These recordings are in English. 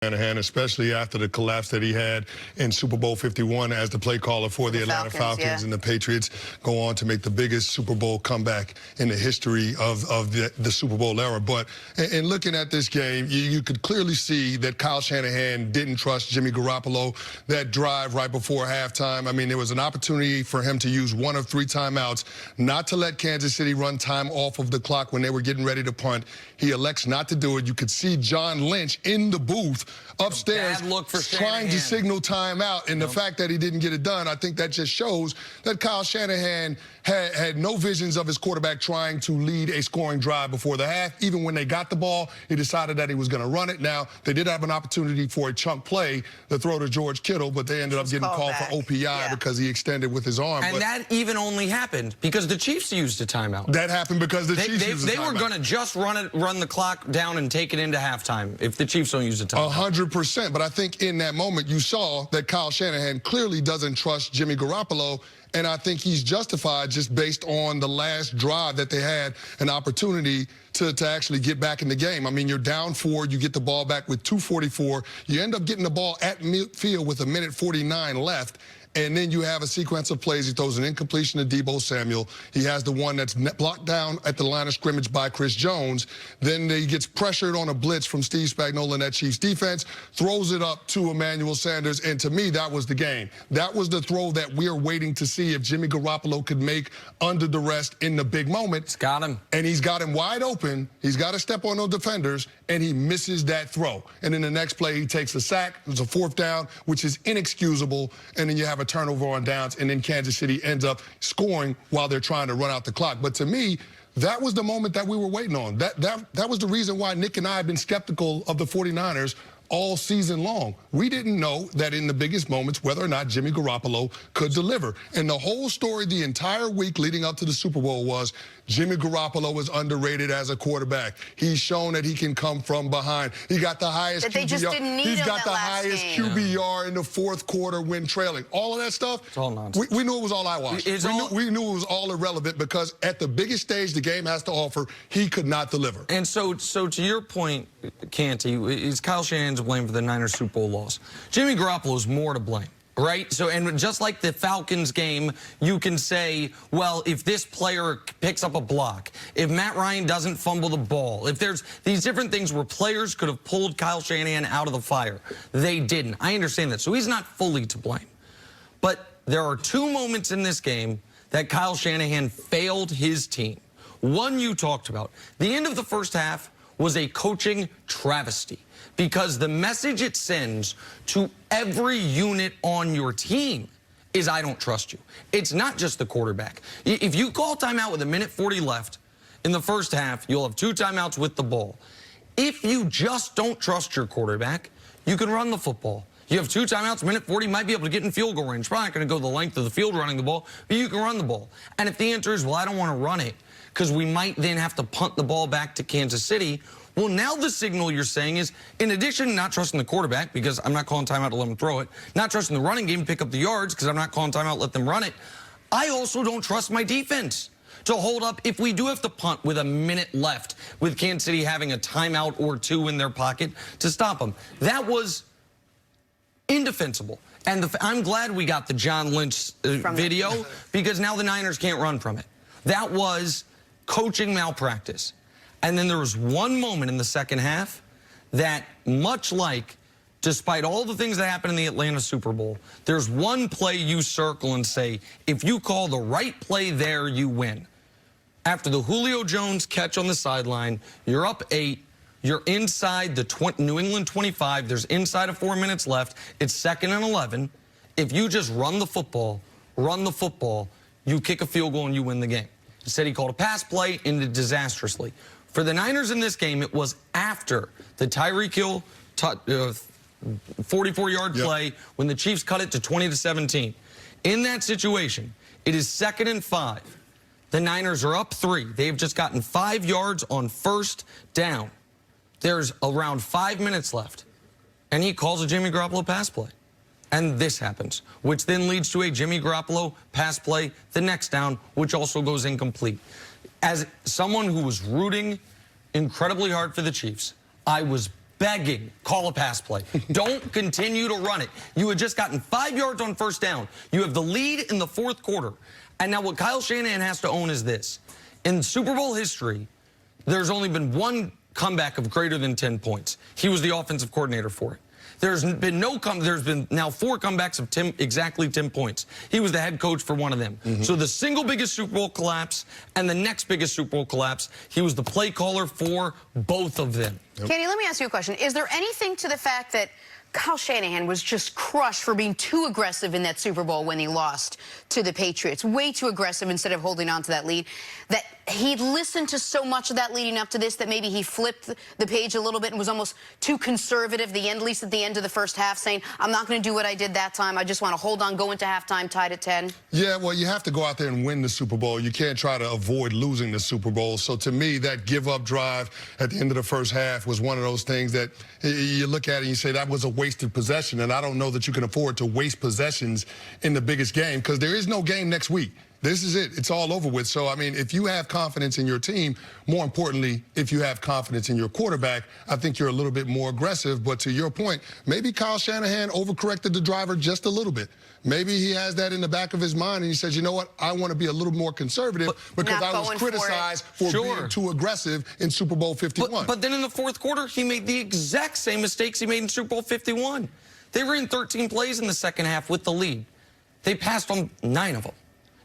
Shanahan, especially after the collapse that he had in Super Bowl 51 as the play caller for the Atlanta Falcons, and the Patriots go on to make the biggest Super Bowl comeback in the history of the Super Bowl era. But in looking at this game, you could clearly see that Kyle Shanahan didn't trust Jimmy Garoppolo. That drive right before halftime, I mean, there was an opportunity for him to use 1 of 3 timeouts, not to let Kansas City run time off of the clock when they were getting ready to punt. He elects not to do it. You could see John Lynch in the booth upstairs trying to signal timeout, and the fact that he didn't get it done, I think that just shows that Kyle Shanahan had no visions of his quarterback trying to lead a scoring drive before the half. Even when they got the ball, he decided that he was going to run it. Now, they did have an opportunity for a chunk play to throw to George Kittle, but they ended up getting called for OPI because he extended with his arm. And that even only happened because the Chiefs used a timeout. That happened because the Chiefs used a timeout. They were going to just run the clock down and take it into halftime if the Chiefs don't use a timeout. 100%. But I think in that moment you saw that Kyle Shanahan clearly doesn't trust Jimmy Garoppolo, and I think he's justified just based on the last drive that they had an opportunity to actually get back in the game. I mean, you're down 4, you get the ball back with 2:44. You end up getting the ball at midfield with 1:49 left. And then you have a sequence of plays. He throws an incompletion to Deebo Samuel. He has the one that's blocked down at the line of scrimmage by Chris Jones. Then he gets pressured on a blitz from Steve Spagnuolo in that Chiefs defense, throws it up to Emmanuel Sanders. And to me, that was the game. That was the throw that we're waiting to see if Jimmy Garoppolo could make under duress in the big moment. It's got him. And he's got him wide open. He's got to step on those defenders, and he misses that throw. And then the next play, he takes a sack. It was a 4th down, which is inexcusable. And then you have a turnover on downs, and then Kansas City ends up scoring while they're trying to run out the clock. But to me, that was the moment that we were waiting on. That was the reason why Nick and I have been skeptical of the 49ers all season long. We didn't know that in the biggest moments whether or not Jimmy Garoppolo could deliver. And the whole story the entire week leading up to the Super Bowl was Jimmy Garoppolo is underrated as a quarterback. He's shown that he can come from behind. He got the highest QBR. He's got the highest QBR in the 4th quarter when trailing. All of that stuff, it's all nonsense. We knew it was all eyewash. We knew it was all irrelevant because at the biggest stage the game has to offer, he could not deliver. And so to your point, Canty, is Kyle Shanahan to blame for the Niners Super Bowl loss? Jimmy Garoppolo is more to blame. Right? So, and just like the Falcons game, you can say, well, if this player picks up a block, if Matt Ryan doesn't fumble the ball, if there's these different things where players could have pulled Kyle Shanahan out of the fire, they didn't. I understand that. So he's not fully to blame. But there are 2 moments in this game that Kyle Shanahan failed his team. One you talked about. The end of the first half was a coaching travesty because the message it sends to every unit on your team is I don't trust you. It's not just the quarterback. If you call timeout with 1:40 left in the first half, you'll have 2 timeouts with the ball. If you just don't trust your quarterback, you can run the football. You have 2 timeouts, 1:40, might be able to get in field goal range. Probably not going to go the length of the field running the ball, but you can run the ball. And if the answer is, well, I don't want to run it because we might then have to punt the ball back to Kansas City, well, now the signal you're saying is, in addition to not trusting the quarterback, because I'm not calling timeout to let them throw it, not trusting the running game to pick up the yards, because I'm not calling timeout to let them run it, I also don't trust my defense to hold up if we do have to punt with 1 minute left, with Kansas City having a timeout or 2 in their pocket to stop them. That was indefensible. And I'm glad we got the John Lynch video, because now the Niners can't run from it. That was coaching malpractice. And then there was one moment in the second half that, much like, despite all the things that happened in the Atlanta Super Bowl, there's one play you circle and say, if you call the right play there, you win. After the Julio Jones catch on the sideline, you're up 8, you're inside the New England 25, there's inside of 4 minutes left, it's 2nd and 11. If you just run the football, you kick a field goal and you win the game. Instead, he called a pass play, ended disastrously. For the Niners in this game, it was after the Tyreek Hill 44-yard play when the Chiefs cut it to 20-17. In that situation, it is 2nd and 5. The Niners are up 3. They've just gotten 5 yards on 1st down. There's around 5 minutes left, and he calls a Jimmy Garoppolo pass play. And this happens, which then leads to a Jimmy Garoppolo pass play the next down, which also goes incomplete. As someone who was rooting incredibly hard for the Chiefs, I was begging, call a pass play. Don't continue to run it. You had just gotten 5 yards on first down. You have the lead in the fourth quarter. And now what Kyle Shanahan has to own is this. In Super Bowl history, there's only been one comeback of greater than 10 points. He was the offensive coordinator for it. There's been now 4 comebacks of exactly 10 points. He was the head coach for one of them. So the single biggest Super Bowl collapse and the next biggest Super Bowl collapse, he was the play caller for both of them. Canty, let me ask you a question. Is there anything to the fact that Kyle Shanahan was just crushed for being too aggressive in that Super Bowl when he lost to the Patriots? Way too aggressive instead of holding on to that lead. That he'd listened to so much of that leading up to this that maybe he flipped the page a little bit and was almost too conservative, at least at the end of the first half, saying, I'm not going to do what I did that time. I just want to hold on, go into halftime, tied at 10. Yeah, well, you have to go out there and win the Super Bowl. You can't try to avoid losing the Super Bowl. So to me, that give-up drive at the end of the first half was one of those things that you look at it and you say that was a wasted possession. And I don't know that you can afford to waste possessions in the biggest game because there is no game next week. This is it. It's all over with. So, I mean, if you have confidence in your team, more importantly, if you have confidence in your quarterback, I think you're a little bit more aggressive. But to your point, maybe Kyle Shanahan overcorrected the driver just a little bit. Maybe he has that in the back of his mind and he says, you know what, I want to be a little more conservative because I was criticized for being too aggressive in Super Bowl 51. But then in the fourth quarter, he made the exact same mistakes he made in Super Bowl 51. They ran 13 plays in the second half with the lead. They passed on 9 of them.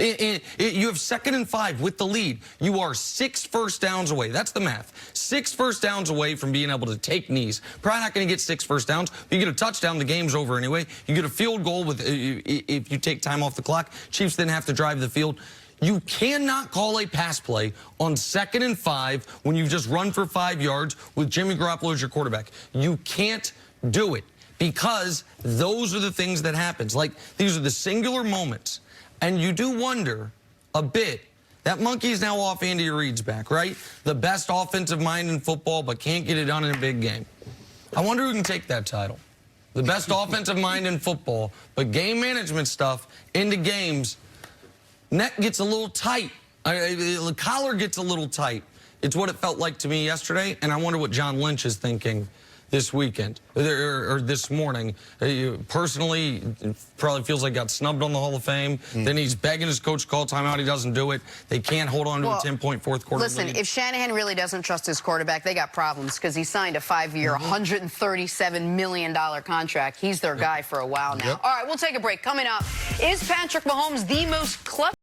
You have 2nd and 5 with the lead. You are 6 first downs away. That's the math. 6 first downs away from being able to take knees. Probably not going to get 6 first downs. You get a touchdown, the game's over anyway. You get a field goal with if you take time off the clock. Chiefs then have to drive the field. You cannot call a pass play on 2nd and 5 when you've just run for 5 yards with Jimmy Garoppolo as your quarterback. You can't do it because those are the things that happens. Like, these are the singular moments. And you do wonder a bit, that monkey is now off Andy Reid's back, right? The best offensive mind in football, but can't get it done in a big game. I wonder who can take that title. The best offensive mind in football, but game management stuff into games, neck gets a little tight. The collar gets a little tight. It's what it felt like to me yesterday, and I wonder what John Lynch is thinking this weekend, or this morning. Personally, probably feels like got snubbed on the Hall of Fame. Then he's begging his coach to call timeout. He doesn't do it. They can't hold on to a 10-point fourth quarter lead. Listen, if Shanahan really doesn't trust his quarterback, they got problems because he signed a 5-year, $137 million contract. He's their guy for a while now. All right, we'll take a break. Coming up, is Patrick Mahomes the most clutch